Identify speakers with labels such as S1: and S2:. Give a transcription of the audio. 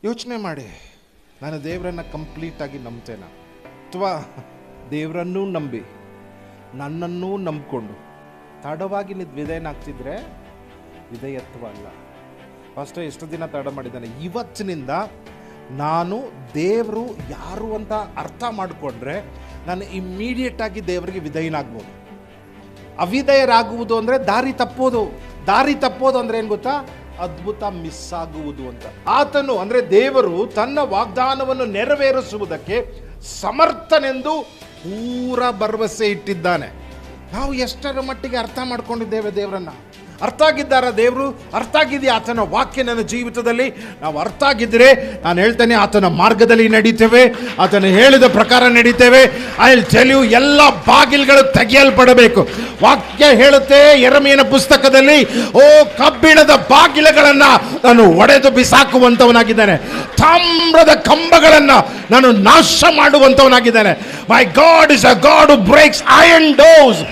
S1: ಯೋಚನೆ ಮಾಡಿ, ನಾನು ದೇವರನ್ನು ಕಂಪ್ಲೀಟಾಗಿ ನಂಬ್ತೇನೆ ಅಥವಾ ದೇವರನ್ನೂ ನಂಬಿ ನನ್ನನ್ನೂ ನಂಬಿಕೊಂಡು ತಡವಾಗಿ ನಿಂತು ವಿಧೇಯನಾಗ್ತಿದ್ರೆ ವಿಧೇಯತ್ವ ಅಲ್ಲ. ಫಸ್ಟ್ ಎಷ್ಟು ದಿನ ತಡ ಮಾಡಿದ್ದಾನೆ. ಇವತ್ತಿನಿಂದ ನಾನು ದೇವರು ಯಾರು ಅಂತ ಅರ್ಥ ಮಾಡಿಕೊಂಡ್ರೆ ನಾನು ಇಮ್ಮಿಡಿಯೇಟಾಗಿ ದೇವರಿಗೆ ವಿಧೇಯನಾಗ್ಬೋದು. ಅವಿಧೇಯರಾಗುವುದು ಅಂದರೆ ದಾರಿ ತಪ್ಪೋದು ಅಂದರೆ ಏನು ಗೊತ್ತಾ? ಅದ್ಭುತ ಮಿಸ್ ಆಗುವುದು ಅಂತ. ಆತನು ಅಂದರೆ ದೇವರು ತನ್ನ ವಾಗ್ದಾನವನ್ನು ನೆರವೇರಿಸುವುದಕ್ಕೆ ಸಮರ್ಥನೆಂದು ಪೂರ ಭರವಸೆ ಇಟ್ಟಿದ್ದಾನೆ. ನಾವು ಎಷ್ಟರ ಮಟ್ಟಿಗೆ ಅರ್ಥ ಮಾಡ್ಕೊಂಡಿದ್ದೇವೆ ದೇವರನ್ನ? ಅರ್ಥ ಆಗಿದ್ದಾರ ದೇವರು? ಅರ್ಥ ಆಗಿದೆಯಾ ಆತನ ವಾಕ್ಯ ನನ್ನ ಜೀವಿತದಲ್ಲಿ? ನಾವು ಅರ್ಥ ಆಗಿದ್ದರೆ ನಾನು ಹೇಳ್ತೇನೆ, ಆತನ ಮಾರ್ಗದಲ್ಲಿ ನಡೀತೇವೆ, ಆತನ ಹೇಳಿದ ಪ್ರಕಾರ ನಡೀತೇವೆ. ಐ ವಿಲ್ ಟೆಲ್ ಯು, ಎಲ್ಲ ಬಾಗಿಲುಗಳು ತೆಗೆಯಲ್ಪಡಬೇಕು. ವಾಕ್ಯ ಹೇಳುತ್ತೆ ಯೆರೆಮೀಯನ ಪುಸ್ತಕದಲ್ಲಿ, ಓ ಕಬ್ಬಿಣದ ಬಾಗಿಲುಗಳನ್ನು ನಾನು ಒಡೆದು ಬಿಸಾಕುವಂತವನಾಗಿದ್ದಾನೆ, ತಾಮ್ರದ ಕಂಬಗಳನ್ನು ನಾನು ನಾಶ ಮಾಡುವಂತವನಾಗಿದ್ದಾನೆ. My God is a God who breaks iron doors.